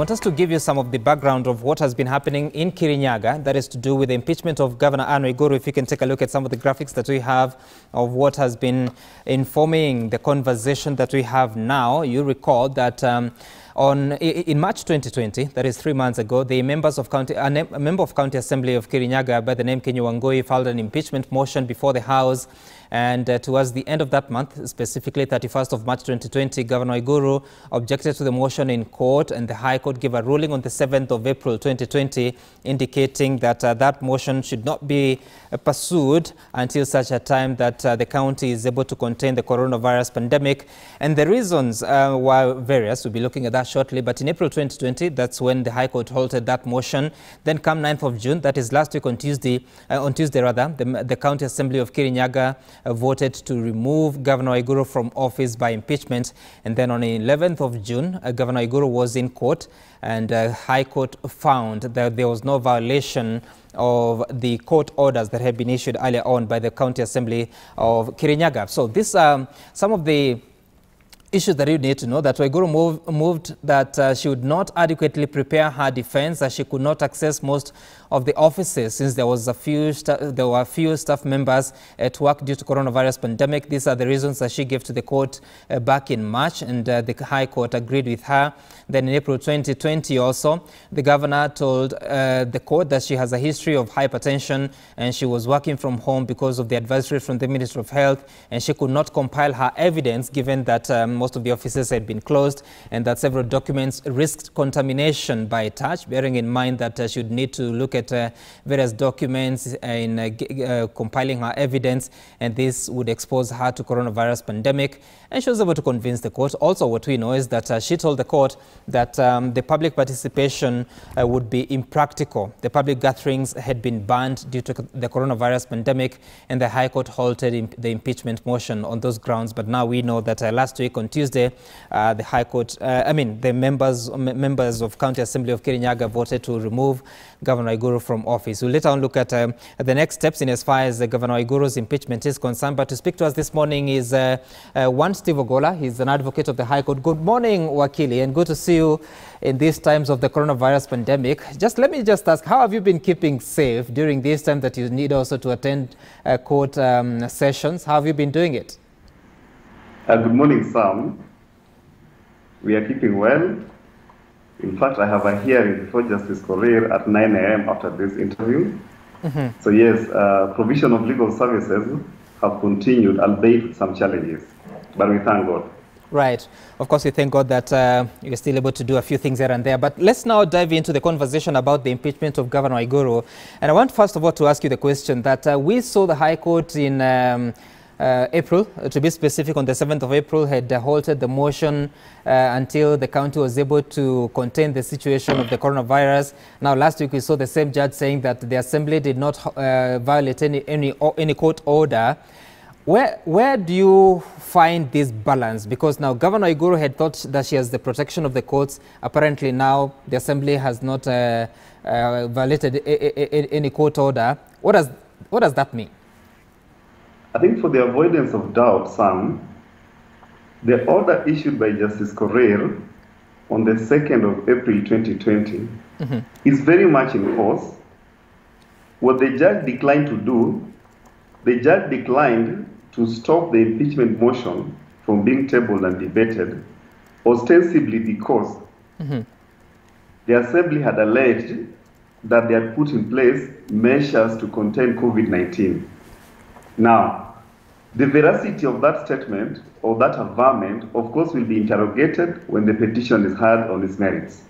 want us to give you some of the background of what has been happening in Kirinyaga. That is to do with the impeachment of Governor Waiguru. If you can take a look at some of the graphics that we have of what has been informing the conversation that we have now. You recall that in March 2020, that is 3 months ago, a member of County Assembly of Kirinyaga by the name Kirinyaga filed an impeachment motion before the House. And towards the end of that month, specifically 31st of March 2020, Governor Waiguru objected to the motion in court, and the High Court gave a ruling on the 7th of April 2020 indicating that that motion should not be pursued until such a time that the county is able to contain the coronavirus pandemic. And the reasons were various. We'll be looking at that shortly. But in April 2020, that's when the High Court halted that motion. Then come 9th of June, that is last week on Tuesday, the County Assembly of Kirinyaga voted to remove Governor Waiguru from office by impeachment. And then on the 11th of June, Governor Waiguru was in court, and High Court found that there was no violation of the court orders that had been issued earlier on by the County Assembly of Kirinyaga. So these are some of the issues that you need to know. That Waiguru moved that she would not adequately prepare her defense, as she could not access most of the offices since there were a few staff members at work due to coronavirus pandemic. These are the reasons that she gave to the court back in March, and the High Court agreed with her. Then in April 2020 also, the governor told the court that she has a history of hypertension and she was working from home because of the advisory from the Ministry of Health, and she could not compile her evidence given that most of the offices had been closed and that several documents risked contamination by touch, bearing in mind that she would need to look at various documents in compiling her evidence, and this would expose her to coronavirus pandemic. And she was able to convince the court. Also, what we know is that she told the court that the public participation would be impractical. The public gatherings had been banned due to the coronavirus pandemic, and the High Court halted the impeachment motion on those grounds. But now we know that last week on Tuesday, the High Court, the members of County Assembly of Kirinyaga voted to remove Governor Waiguru from office. We'll later on look at the next steps in as far as Governor Waiguru's impeachment is concerned. But to speak to us this morning is one Steve Ogola. He's an advocate of the High Court. Good morning, Wakili, and good to see you in these times of the coronavirus pandemic. Let me ask, how have you been keeping safe during this time that you need also to attend court sessions? How have you been doing it? Good morning, Sam. We are keeping well. In fact, I have a hearing before Justice Korir at 9 a.m. after this interview. So yes, provision of legal services have continued, albeit with some challenges, but we thank God. Right. Of course, we thank God that you're still able to do a few things here and there. But let's now dive into the conversation about the impeachment of Governor Waiguru. And I want first of all to ask you the question that we saw the High Court in April, to be specific, on the 7th of April, had halted the motion until the county was able to contain the situation of the coronavirus. Now, last week we saw the same judge saying that the assembly did not violate any court order. Where do you find this balance? Because now Governor Waiguru had thought that she has the protection of the courts. Apparently now the assembly has not violated any court order. What does that mean? I think for the avoidance of doubt, Sam, the order issued by Justice Korir on the 2nd of April 2020 is very much in force. What the judge declined to do, the judge declined to stop the impeachment motion from being tabled and debated, ostensibly because the assembly had alleged that they had put in place measures to contain COVID-19. Now, the veracity of that statement or that averment, of course, will be interrogated when the petition is heard on its merits.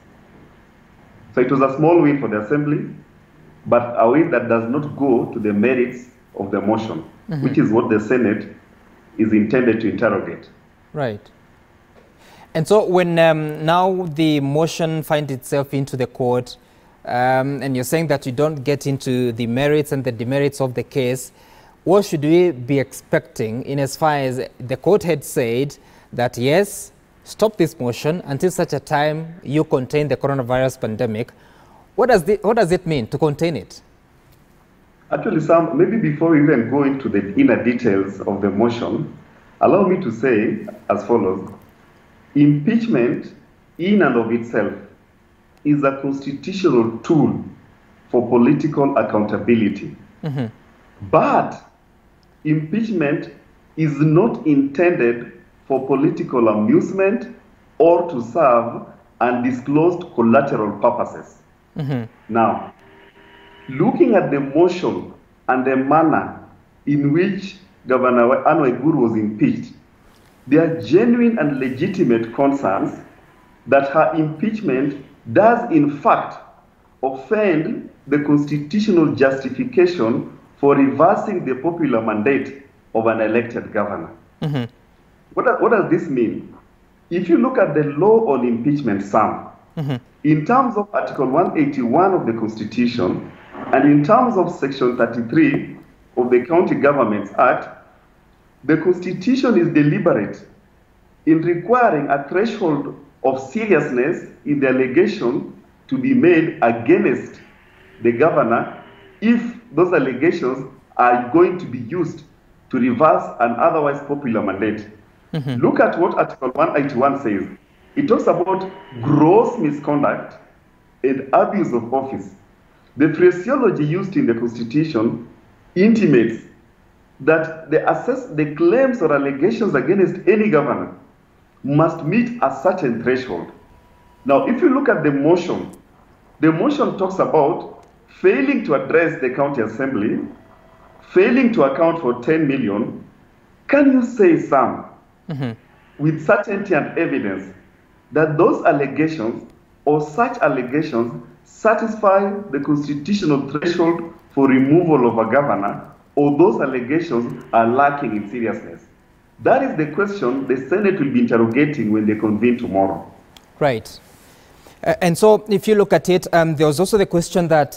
So it was a small win for the assembly, but a win that does not go to the merits of the motion, which is what the Senate is intended to interrogate. Right. And so when now the motion finds itself into the court, and you're saying that you don't get into the merits and the demerits of the case, what should we be expecting in as far as the court had said that, yes, stop this motion until such a time you contain the coronavirus pandemic? What does it mean to contain it? Actually, Sam, maybe before we even go into the inner details of the motion, allow me to say as follows. Impeachment in and of itself is a constitutional tool for political accountability. But impeachment is not intended for political amusement or to serve undisclosed collateral purposes. Now, looking at the motion and the manner in which Governor Waiguru was impeached, there are genuine and legitimate concerns that her impeachment does in fact offend the constitutional justification for reversing the popular mandate of an elected governor. What does this mean? If you look at the law on impeachment, Sam, in terms of Article 181 of the Constitution and in terms of Section 33 of the County Governments Act, the Constitution is deliberate in requiring a threshold of seriousness in the allegation to be made against the governor if those allegations are going to be used to reverse an otherwise popular mandate. Look at what Article 181 says. It talks about gross misconduct and abuse of office. The phraseology used in the Constitution intimates that the claims or allegations against any governor must meet a certain threshold. Now, if you look at the motion talks about failing to address the county assembly, failing to account for 10 million. Can you say, Sam, with certainty and evidence, that those allegations or such allegations satisfy the constitutional threshold for removal of a governor, or those allegations are lacking in seriousness? That is the question the Senate will be interrogating when they convene tomorrow. Right. And so if you look at it, there was also the question that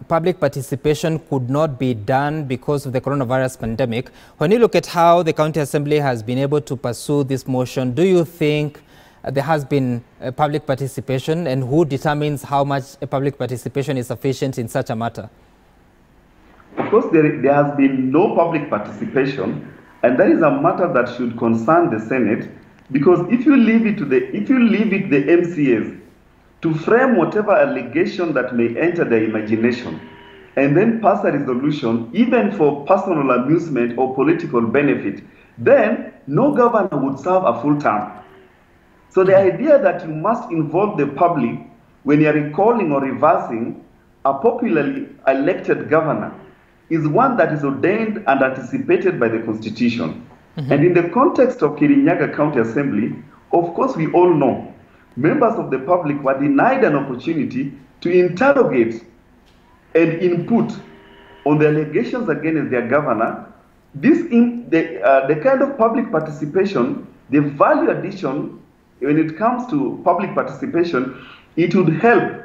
public participation could not be done because of the coronavirus pandemic. When you look at how the County Assembly has been able to pursue this motion, do you think there has been public participation, and who determines how much public participation is sufficient in such a matter? Of course, there has been no public participation, and that is a matter that should concern the Senate, because if you leave it to the MCAs to frame whatever allegation that may enter their imagination and then pass a resolution, even for personal amusement or political benefit, then no governor would serve a full term. So the idea that you must involve the public when you are recalling or reversing a popularly elected governor is one that is ordained and anticipated by the Constitution. And in the context of Kirinyaga County Assembly, of course we all know, members of the public were denied an opportunity to interrogate and input on the allegations against their governor. The kind of public participation, the value addition when it comes to public participation, it would help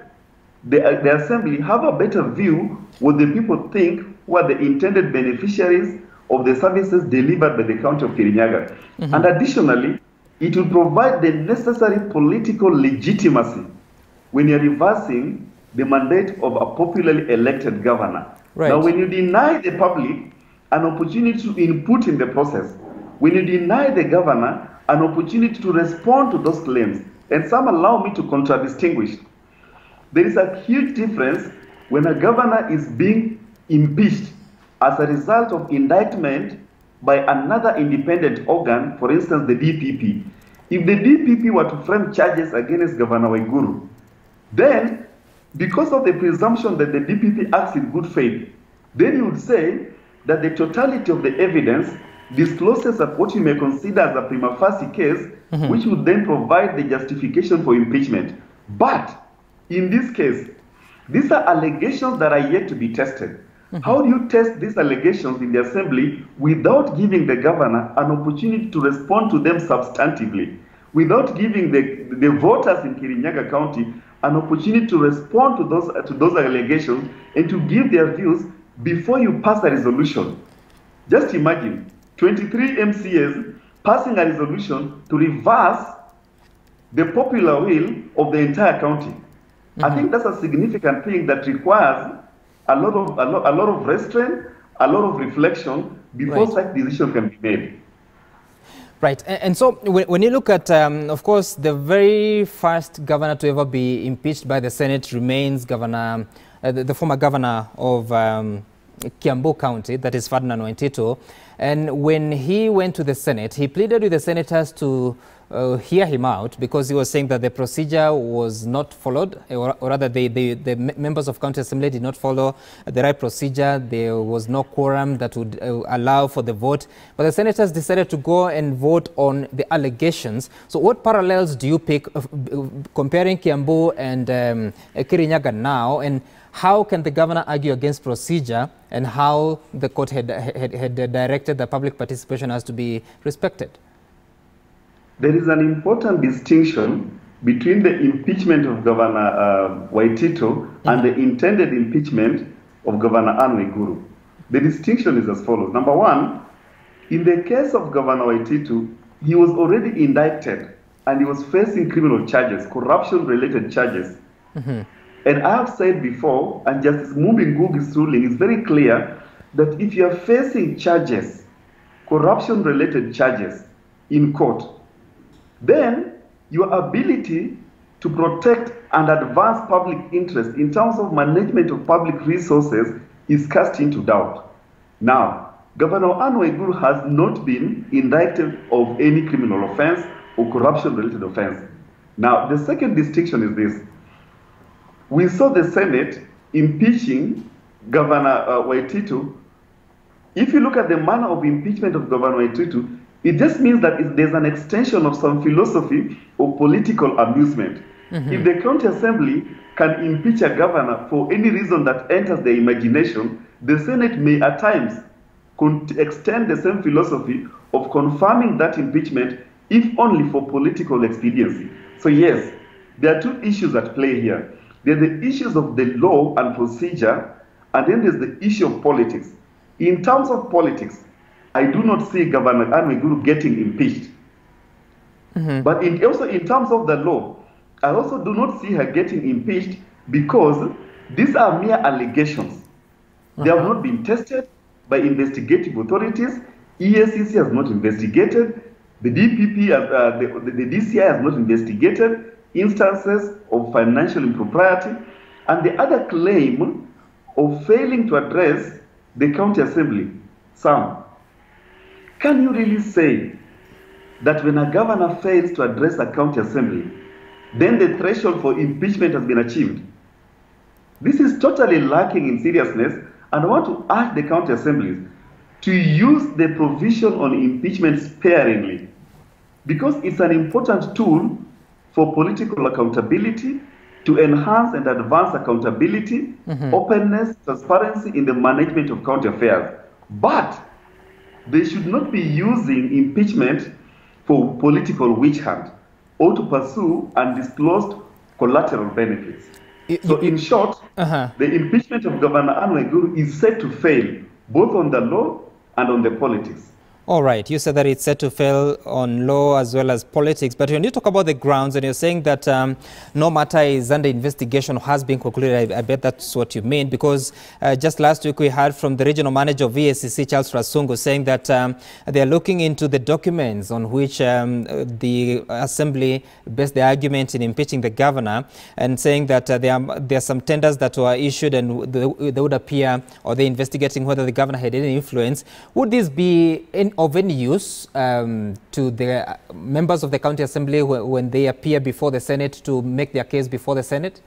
the Assembly have a better view what the people think were the intended beneficiaries of the services delivered by the County of Kirinyaga. And additionally, it will provide the necessary political legitimacy when you're reversing the mandate of a popularly elected governor. Right. Now, when you deny the public an opportunity to input in the process, when you deny the governor an opportunity to respond to those claims, and some allow me to contradistinguish, there is a huge difference when a governor is being impeached as a result of indictment by another independent organ, for instance, the DPP. If the DPP were to frame charges against Governor Waiguru, then because of the presumption that the DPP acts in good faith, then you would say that the totality of the evidence discloses of what you may consider as a prima facie case, which would then provide the justification for impeachment. But in this case, these are allegations that are yet to be tested. How do you test these allegations in the Assembly without giving the governor an opportunity to respond to them substantively, without giving the voters in Kirinyaga County an opportunity to respond to those allegations and to give their views before you pass a resolution? Just imagine 23 MCAs passing a resolution to reverse the popular will of the entire county. I think that's a significant thing that requires a lot of restraint, a lot of reflection before such decision can be made. Right. And so when you look at, of course, the very first governor to ever be impeached by the Senate remains governor, the former governor of Kiambu County, that is Ferdinand Waititu. And when he went to the Senate, he pleaded with the senators to hear him out, because he was saying that the procedure was not followed, or rather the members of County Assembly did not follow the right procedure. There was no quorum that would allow for the vote. But the senators decided to go and vote on the allegations. So what parallels do you pick comparing Kiambu and Kirinyaga now, and how can the governor argue against procedure, and how the court had directed the public participation has to be respected? There is an important distinction between the impeachment of Governor Waititu and the intended impeachment of Governor Waiguru. The distinction is as follows. Number one, in the case of Governor Waititu, he was already indicted and he was facing criminal charges, corruption-related charges. And I have said before, and Justice Mumbi Ngugi's ruling is very clear, that if you are facing charges, corruption-related charges in court, then your ability to protect and advance public interest in terms of management of public resources is cast into doubt. Now, Governor Waiguru has not been indicted of any criminal offense or corruption-related offense. Now, the second distinction is this. We saw the Senate impeaching Governor Waititu. If you look at the manner of impeachment of Governor Waititu, it just means that there's an extension of some philosophy or political amusement. If the county assembly can impeach a governor for any reason that enters their imagination, the Senate may at times extend the same philosophy of confirming that impeachment, if only for political expediency. So yes, there are two issues at play here. There are the issues of the law and procedure, and then there's the issue of politics. In terms of politics, I do not see Governor Waiguru getting impeached. But also in terms of the law, I also do not see her getting impeached, because these are mere allegations. They have not been tested by investigative authorities. EACC has not investigated. The DPP, the DCI has not investigated instances of financial impropriety. And the other claim of failing to address the county assembly. Sam, can you really say that when a governor fails to address a county assembly, then the threshold for impeachment has been achieved? This is totally lacking in seriousness, and I want to urge the county assemblies to use the provision on impeachment sparingly, because it's an important tool for political accountability, to enhance and advance accountability, openness, transparency in the management of county affairs. But they should not be using impeachment for political witch hunt or to pursue undisclosed collateral benefits. So in short, the impeachment of Governor Waiguru is set to fail, both on the law and on the politics. All right. You said that it's set to fail on law as well as politics. But when you talk about the grounds, and you're saying that no matter is under investigation or has been concluded, I bet that's what you mean. Because just last week we heard from the regional manager of VACC, Charles Rasungu, saying that they are looking into the documents on which the assembly based the argument in impeaching the governor, and saying that there are some tenders that were issued and they would appear, or they're investigating whether the governor had any influence. Would this be of any use to the members of the county assembly when they appear before the Senate to make their case before the Senate?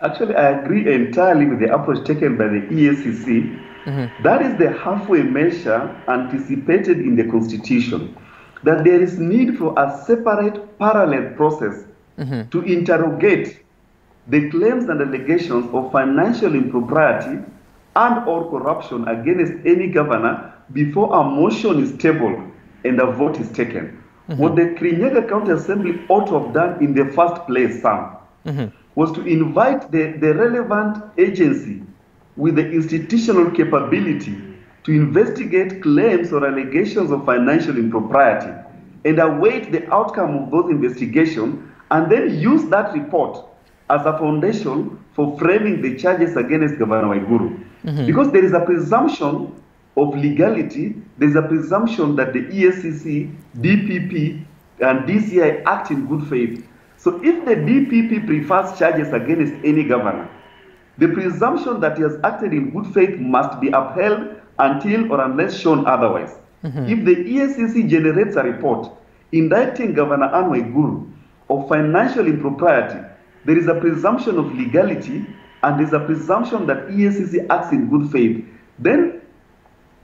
Actually, I agree entirely with the approach taken by the EACC. That is the halfway measure anticipated in the Constitution, that there is need for a separate parallel process to interrogate the claims and allegations of financial impropriety and or corruption against any governor before a motion is tabled and a vote is taken. What the Kirinyaga County Assembly ought to have done in the first place, Sam, was to invite the relevant agency with the institutional capability to investigate claims or allegations of financial impropriety and await the outcome of those investigations, and then use that report as a foundation for framing the charges against Governor Waiguru. Because there is a presumption of legality, there's a presumption that the EACC, DPP, and DCI act in good faith. So if the DPP prefers charges against any governor, the presumption that he has acted in good faith must be upheld until or unless shown otherwise. If the EACC generates a report indicting Governor Waiguru of financial impropriety, there is a presumption of legality and there is a presumption that EACC acts in good faith. Then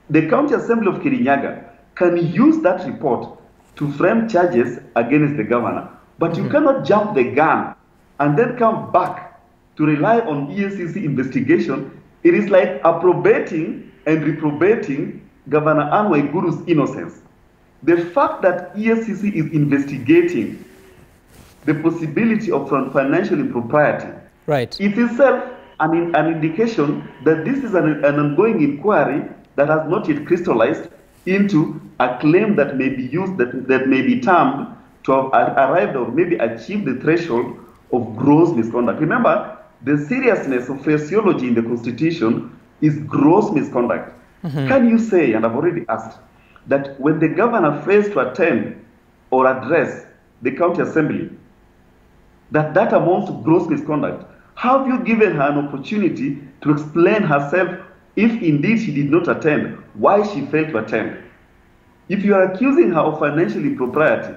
the County Assembly of Kirinyaga can use that report to frame charges against the governor. But you cannot jump the gun and then come back to rely on EACC investigation. It is like approbating and reprobating Governor Waiguru's innocence. The fact that EACC is investigating the possibility of financial impropriety, right, it is itself an indication that this is an ongoing inquiry that has not yet crystallized into a claim that may be used, that may be termed to have arrived or maybe achieved the threshold of gross misconduct. Remember, the seriousness of phraseology in the Constitution is gross misconduct. Can you say, and I've already asked, that when the governor fails to attend or address the county assembly, that amounts to gross misconduct? Have you given her an opportunity to explain herself if indeed she did not attend, why she failed to attend? If you are accusing her of financial impropriety,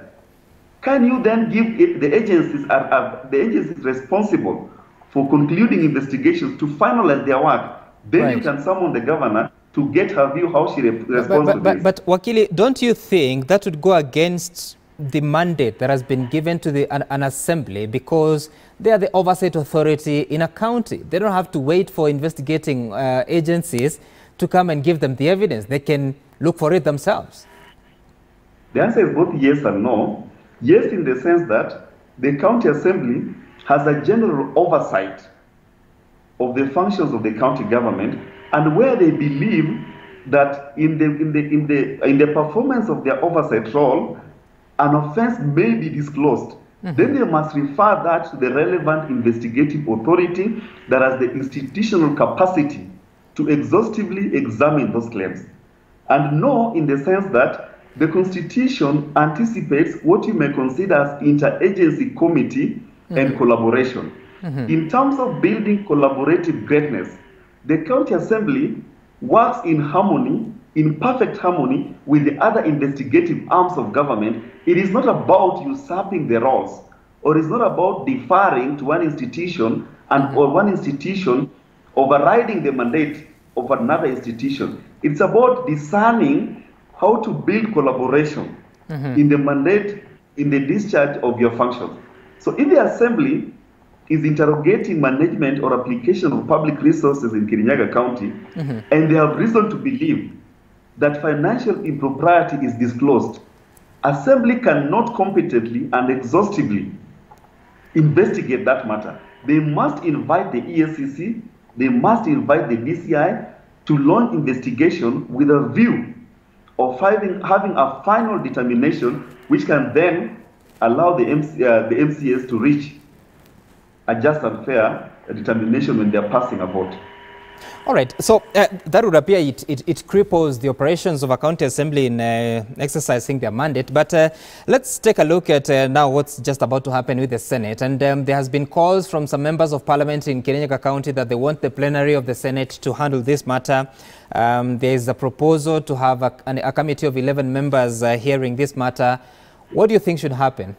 can you then give the agencies responsible for concluding investigations to finalize their work? Then you can summon the governor to get her view how she responds to this. But Wakili, don't you think that would go against the mandate that has been given to an assembly, because they are the oversight authority in a county? They don't have to wait for investigating agencies to come and give them the evidence. They can look for it themselves. The answer is both yes and no. Yes, in the sense that the county assembly has a general oversight of the functions of the county government, and where they believe that in the performance of their oversight role, an offense may be disclosed, then they must refer that to the relevant investigative authority that has the institutional capacity to exhaustively examine those claims. And no, in the sense that the Constitution anticipates what you may consider as interagency committee and collaboration. In terms of building collaborative greatness, the county assembly works in harmony, in perfect harmony with the other investigative arms of government. It is not about usurping the roles, or it's not about deferring to one institution or one institution overriding the mandate of another institution. It's about discerning how to build collaboration in the mandate, in the discharge of your functions. So if the assembly is interrogating management or application of public resources in Kirinyaga County, and they have reason to believe that financial impropriety is disclosed, assembly cannot competently and exhaustively investigate that matter. They must invite the EACC, they must invite the DCI to launch investigation with a view of having a final determination which can then allow the MCAs to reach a just and fair determination when they are passing a vote. All right, so that would appear it cripples the operations of a county assembly in exercising their mandate. But let's take a look at now what's just about to happen with the Senate. And there has been calls from some members of parliament in Kirinyaga County that they want the plenary of the Senate to handle this matter. There is a proposal to have a committee of 11 members hearing this matter. What do you think should happen?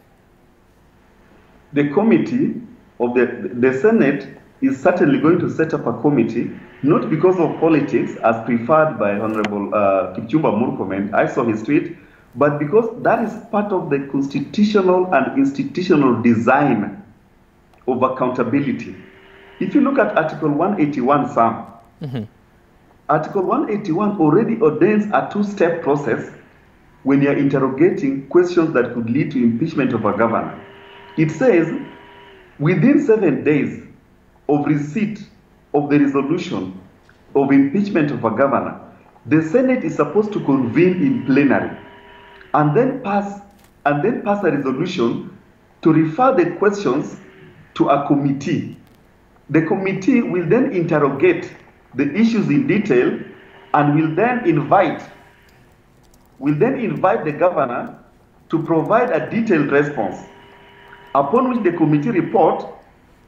The committee of the Senate is certainly going to set up a committee, not because of politics as preferred by Honorable Kipchumba Murkomen, I saw his tweet, but because that is part of the constitutional and institutional design of accountability. If you look at Article 181, Sam, Article 181 already ordains a two-step process when you are interrogating questions that could lead to impeachment of a governor. It says, within 7 days of receipt of the resolution of impeachment of a governor, the Senate is supposed to convene in plenary and then pass a resolution to refer the questions to a committee. The committee will then interrogate the issues in detail and will then invite the governor to provide a detailed response, upon which the committee report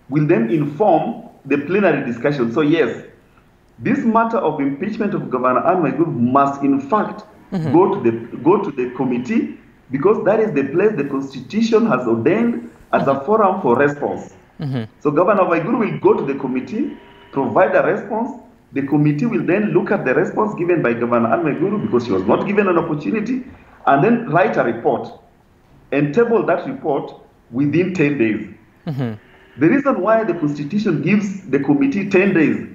will then inform the plenary discussion. So yes, this matter of impeachment of Governor Anne Waiguru must in fact go to the committee, because that is the place the Constitution has ordained as a forum for response. So Governor Waiguru will go to the committee, provide a response. The committee will then look at the response given by Governor Anne Waiguru, because she was not given an opportunity, and then write a report and table that report within 10 days. The reason why the Constitution gives the committee 10 days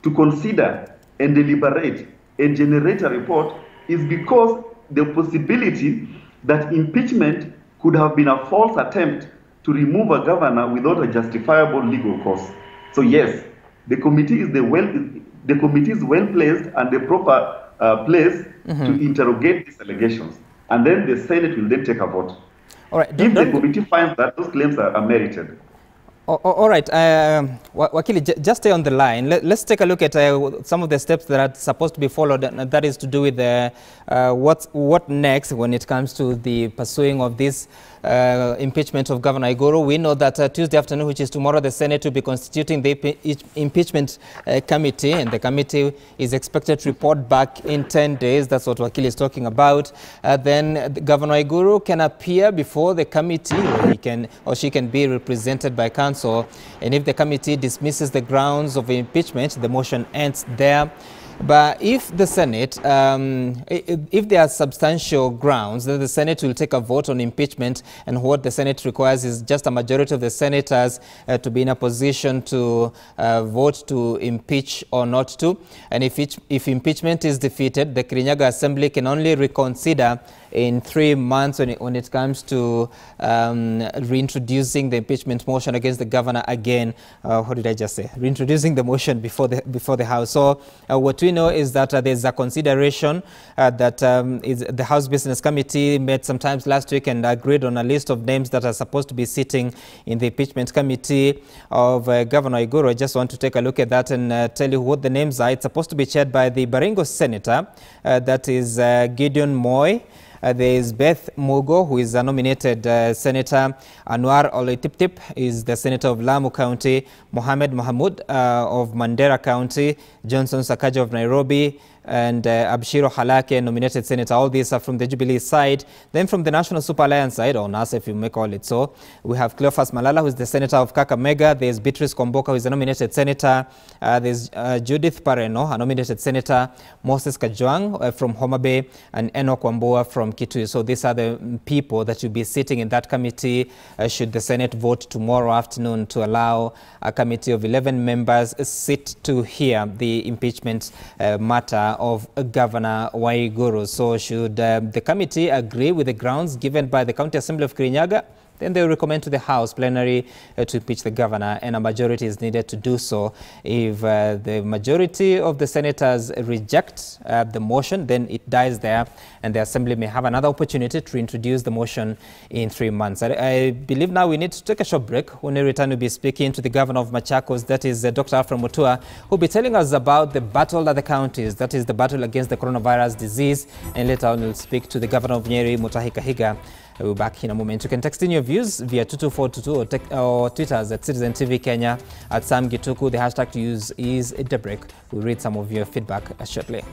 to consider and deliberate and generate a report is because the possibility that impeachment could have been a false attempt to remove a governor without a justifiable legal cause. So yes, the committee is well placed and the proper place to interrogate these allegations, and then the Senate will then take a vote. All right. If the committee finds that those claims are merited. All right, Wakili, just stay on the line. Let's take a look at some of the steps that are supposed to be followed, and that is to do with what next when it comes to the pursuing of this impeachment of Governor Waiguru. We know that Tuesday afternoon, which is tomorrow, the Senate will be constituting the impeachment committee, and the committee is expected to report back in 10 days. That's what Wakili is talking about. Then Governor Waiguru can appear before the committee, or she can be represented by counsel, and if the committee dismisses the grounds of impeachment, the motion ends there. But if the Senate, if there are substantial grounds, then the Senate will take a vote on impeachment, and what the Senate requires is just a majority of the senators to be in a position to vote to impeach or not to. And if impeachment is defeated, the Kirinyaga Assembly can only reconsider in 3 months when it comes to reintroducing the impeachment motion against the governor again. What did I just say? Reintroducing the motion before the House. So what we know is that there's a consideration that the House Business Committee met sometimes last week and agreed on a list of names that are supposed to be sitting in the impeachment committee of Governor Waiguru. I just want to take a look at that and tell you what the names are. It's supposed to be chaired by the Baringo Senator, that is Gideon Moy. There is Beth Mugo, who is a nominated senator. Anwar Oloitiptip is the senator of Lamu County. Mohamed Mahmoud of Mandera County. Johnson Sakaja of Nairobi. And Abshiro Halake, nominated senator. All these are from the Jubilee side. Then from the National Super Alliance side, or NASA if you may call it so, we have Cleophas Malala, who is the senator of Kakamega. There's Beatrice Komboka, who is a nominated senator. There's Judith Pareno, a nominated senator. Moses Kajwang from Homa Bay, and Enoch Wambua from Kitui. So these are the people that will be sitting in that committee should the Senate vote tomorrow afternoon to allow a committee of 11 members sit to hear the impeachment matter of Governor Waiguru. So should the committee agree with the grounds given by the County Assembly of Kirinyaga, then they will recommend to the House plenary to impeach the governor, and a majority is needed to do so. If the majority of the senators reject the motion, then it dies there, and the Assembly may have another opportunity to introduce the motion in 3 months. I believe now we need to take a short break. When we return, we'll be speaking to the governor of Machakos, that is Dr. Alfred Mutua, who will be telling us about the battle at the counties, that is the battle against the coronavirus disease, and later on we'll speak to the governor of Nyeri, Mutahi Kahiga. We'll be back in a moment. You can text in your views via 22422 or Twitters at Citizen TV Kenya at Sam Gituku. The hashtag to use is DAYBREAK. We'll read some of your feedback shortly.